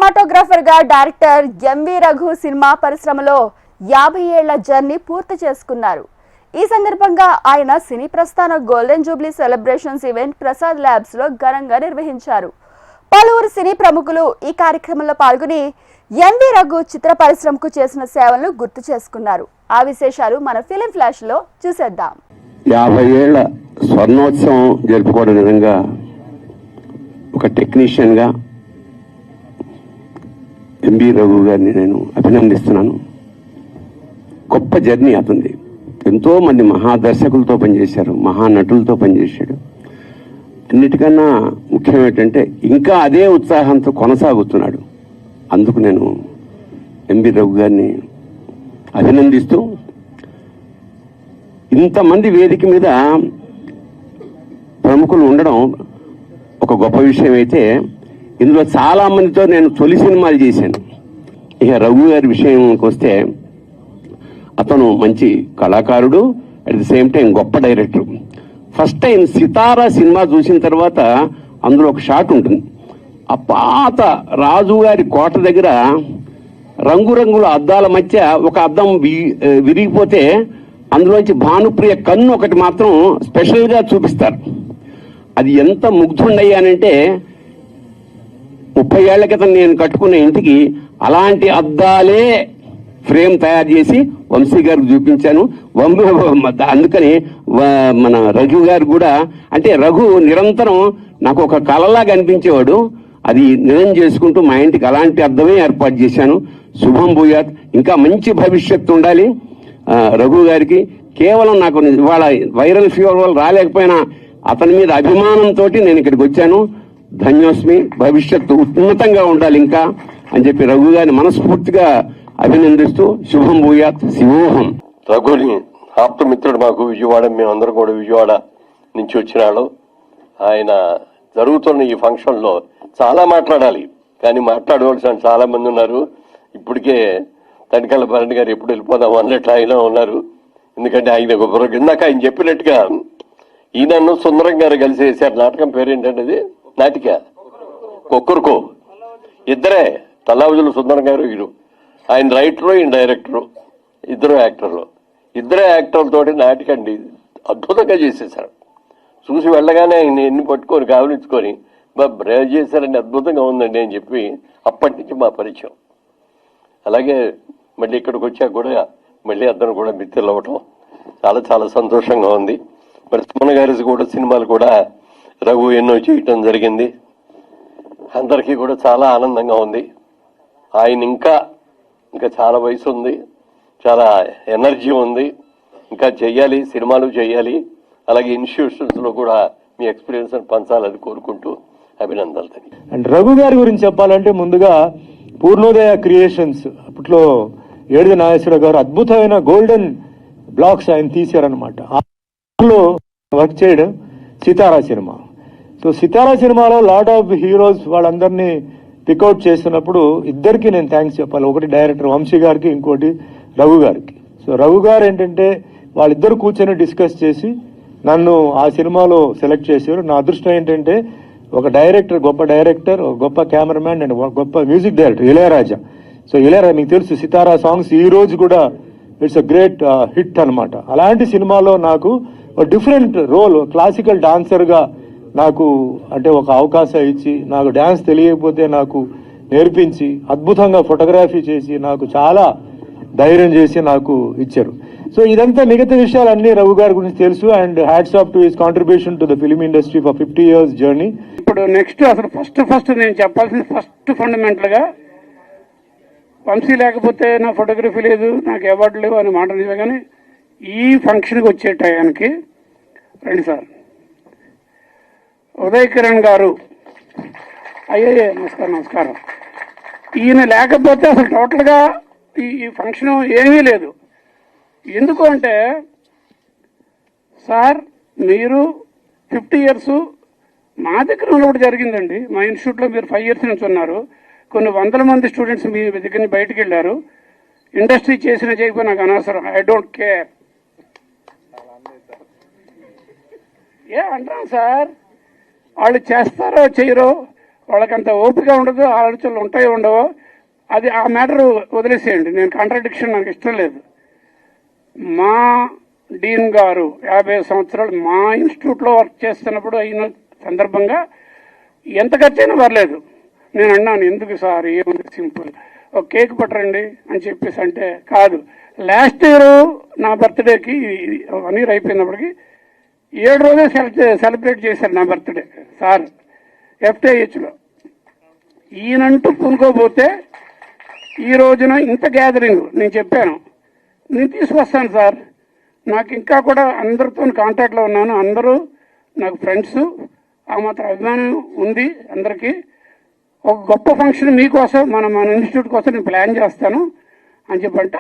Cinematographer గా director MV Raghu cinema పరిశ్రమలో 50 ఏళ్ల జర్నీ పూర్తి చేసుకున్నారు. ఈ సందర్భంగా ఆయన సినీ ప్రస్థాన golden jubilee celebrations event Prasad labs లో ఘనంగా నిర్వహించారు. పలువురు సినీ ప్రముఖులు ఈ కార్యక్రమంలో పాల్గొని ఎంవి రఘు చిత్ర పరిశ్రమకు చేసిన సేవలను గుర్తు చేసుకున్నారు. ఆ విశేషాలు మన ఫిలిం ఫ్లాష్ లో చూసేద్దాం. 50 ఏళ్ల స్వర్ణోత్సవం జరుపుకోవడం విధంగా ఒక టెక్నీషియన్ గా ఎంవి రఘు గారిని నేను అభినందిస్తున్నాను. గొప్ప జర్నీ అతనిది. ఎంతో మంది మహాదర్శకులతో పనిచేశారు, మహానటులతో పనిచేశాడు. అన్నిటికన్నా ముఖ్యం ఏంటంటే ఇంకా అదే ఉత్సాహంతో కొనసాగుతున్నాడు. అందుకు నేను ఎంవి రఘు గారిని అభినందిస్తూ, ఇంతమంది వేదిక మీద ప్రముఖులు ఉండడం ఒక గొప్ప విషయం అయితే, ఇందులో చాలా మందితో నేను తొలి సినిమాలు చేశాను. ఇక రఘు గారి విషయంకి వస్తే, అతను మంచి కళాకారుడు, అట్ ది సేమ్ టైం గొప్ప డైరెక్టర్. ఫస్ట్ టైం సితారా సినిమా చూసిన తర్వాత అందులో ఒక షాట్ ఉంటుంది. ఆ పాత రాజుగారి కోట దగ్గర రంగురంగుల అద్దాల మధ్య ఒక అద్దం విరిగిపోతే అందులోంచి భానుప్రియ కన్ను ఒకటి మాత్రం స్పెషల్గా చూపిస్తారు. అది ఎంత ముగ్ధుండయ్యానంటే, 30 ఏళ్ల క్రితం నేను కట్టుకున్న ఇంటికి అలాంటి అద్దాలే ఫ్రేమ్ తయారు చేసి వంశీ గారికి చూపించాను. అందుకని మన రఘు గారు కూడా, అంటే రఘు నిరంతరం నాకు ఒక కళలాగా అనిపించేవాడు. అది నిజం చేసుకుంటూ మా ఇంటికి అలాంటి అద్దమే ఏర్పాటు చేశాను. శుభం భూయాత్, ఇంకా మంచి భవిష్యత్తు ఉండాలి రఘు గారికి. కేవలం నాకు ఇవాళ వైరల్ ఫీవర్ వల్ల రాలేకపోయినా అతని మీద అభిమానంతో నేను ఇక్కడికి వచ్చాను. ధన్యోస్మి, భవిష్యత్తు ఉన్నతంగా ఉండాలి ఇంకా అని చెప్పి రఘు గారిని మనస్ఫూర్తిగా అభినందిస్తూ శుభం భూయాత్, శివోహం. రఘుని ఆప్తమిత్రుడు మాకు విజయవాడ, మేమందరం కూడా విజయవాడ నుంచి వచ్చిన వాళ్ళు. ఆయన జరుగుతున్న ఈ ఫంక్షన్లో చాలా మాట్లాడాలి, కానీ మాట్లాడవలసిన చాలా మంది ఉన్నారు. ఇప్పటికే తనికల భరణి గారు ఎప్పుడు వెళ్ళిపోదాం అన్నట్టు ఆయన ఉన్నారు. ఎందుకంటే ఆయన ఇందాక ఆయన చెప్పినట్టుగా ఈయనను సుందరం గారు కలిసి వేశారు. నాటకం పేరేంటంటే అది నాటిక కొక్కరుకో. ఇద్దరే తల్లావుజులు సుందరం గారు వీరు. ఆయన రైటరు, ఈయన డైరెక్టరు, ఇద్దరు యాక్టర్లు. ఇద్దరే యాక్టర్లతోటి నాటికండి అద్భుతంగా చేసేసారు. చూసి వెళ్ళగానే ఆయన ఎన్ని పట్టుకొని కావలించుకొని బ్రేవ్ చేశారని అద్భుతంగా ఉందండి అని చెప్పి అప్పటి నుంచి మా పరిచయం. అలాగే మళ్ళీ ఇక్కడికి వచ్చాక కూడా మళ్ళీ అద్దరు కూడా మిత్రులు అవ్వటం చాలా చాలా సంతోషంగా ఉంది. మరి సుమన్ గారి కూడా సినిమాలు కూడా రఘు ఎన్నో చేయటం జరిగింది. అందరికీ కూడా చాలా ఆనందంగా ఉంది. ఆయన ఇంకా చాలా వయసు ఉంది, చాలా ఎనర్జీ ఉంది, ఇంకా చెయ్యాలి, సినిమాలు చేయాలి. అలాగే ఇన్స్టిట్యూషన్స్లో కూడా మీ ఎక్స్పీరియన్స్ పంచాలని కోరుకుంటూ అభినందనలు. అండ్ రఘు గారి గురించి చెప్పాలంటే, ముందుగా పూర్ణోదయ క్రియేషన్స్ అప్పట్లో ఏడిది నాగేశ్వర గారు అద్భుతమైన గోల్డెన్ బ్లాక్స్ ఆయన తీశారనమాట. అందులో వర్క్ చేయడం సితారా సినిమా. సో సితారా సినిమాలో లాట్ ఆఫ్ హీరోస్ వాళ్ళందరినీ పికౌట్ చేస్తున్నప్పుడు ఇద్దరికి నేను థ్యాంక్స్ చెప్పాలి. ఒకటి డైరెక్టర్ వంశీ గారికి, ఇంకోటి రఘు గారికి. సో రఘు గారు ఏంటంటే వాళ్ళిద్దరు కూర్చొని డిస్కస్ చేసి నన్ను ఆ సినిమాలో సెలెక్ట్ చేశారు. నా అదృష్టం ఏంటంటే ఒక డైరెక్టర్, గొప్ప డైరెక్టర్, గొప్ప కెమెరామ్యాన్ అండ్ గొప్ప music director Ilaiyaraaja. So Ilaiyaraaja మీకు తెలుసు, సితారా సాంగ్స్ ఈ రోజు కూడా ఇట్స్ అ గ్రేట్ హిట్ అనమాట. అలాంటి సినిమాలో నాకు డిఫరెంట్ రోల్, క్లాసికల్ డాన్సర్గా నాకు అంటే ఒక అవకాశం ఇచ్చి, నాకు డ్యాన్స్ తెలియకపోతే నాకు నేర్పించి, అద్భుతంగా ఫోటోగ్రఫీ చేసి, నాకు చాలా ధైర్యం చేసి నాకు ఇచ్చారు. సో ఇదంతా మిగతా విషయాలన్నీ రఘు గారి గురించి తెలుసు. And hats off to his contribution to the film industry for 50 years journey. ఇప్పుడు నెక్స్ట్ అసలు ఫస్ట్ నేను చెప్పాల్సింది ఫండమెంటల్ గా వంశీ లేకపోతే నా ఫోటోగ్రఫీ లేదు, నాకు అవార్డు లేవు అని మాట నిజమే. కానీ ఈ ఫంక్షన్కి వచ్చే టయానికి రండి సార్, ఉదయ్ కిరణ్ గారు, అయ్యే నమస్కారం. ఈయన లేకపోతే అసలు టోటల్గా ఈ ఫంక్షన్ ఏమీ లేదు. ఎందుకు అంటే సార్, మీరు 50 years మా దగ్గర ఉన్నప్పుడు జరిగిందండి. మా ఇన్స్టిట్యూట్లో మీరు 5 years నుంచి ఉన్నారు. కొన్ని వందల మంది స్టూడెంట్స్ మీ దగ్గర నుంచి బయటకు వెళ్ళారు. ఇండస్ట్రీ చేసినా చేయకపోయినా నాకు అనవసరం, ఐ డోంట్ కేర్. అంటాను సార్, వాళ్ళు చేస్తారో చేయరో వాళ్ళకంత ఓపిక ఉండదు, ఆలోచనలు ఉంటాయో ఉండవో, అది ఆ మ్యాటర్ వదిలేసేయండి. నేను కాంట్రాడిక్షన్ నాకు ఇష్టం లేదు. మా డీన్ గారు 50 సంవత్సరాలు మా ఇన్స్టిట్యూట్లో వర్క్ చేస్తున్నప్పుడు అయిన సందర్భంగా ఎంత ఖర్చైనా పర్లేదు. నేను అన్నాను, ఎందుకు సార్, ఏముంది, సింపుల్, ఒక కేక్ పట్టరండి అని చెప్పేసి అంటే, కాదు, లాస్ట్ ఇయర్ నా బర్త్డేకి 1 year అయిపోయినప్పటికీ 7 రోజులు సెలబ్రేట్ చేశారు నా బర్త్డే సార్ FTIHలో. ఈయనంటూ పూనుకోపోతే ఈ రోజున ఇంత గ్యాదరింగ్ నేను చెప్పాను, నేను తీసుకొస్తాను సార్. నాకు ఇంకా కూడా అందరితో కాంటాక్ట్లో ఉన్నాను, అందరూ నాకు ఫ్రెండ్స్, ఆ మాత్రం అభిమానం ఉంది అందరికీ. ఒక గొప్ప ఫంక్షన్ మీకోసం మన ఇన్స్టిట్యూట్ కోసం నేను ప్లాన్ చేస్తాను అని చెప్పంటే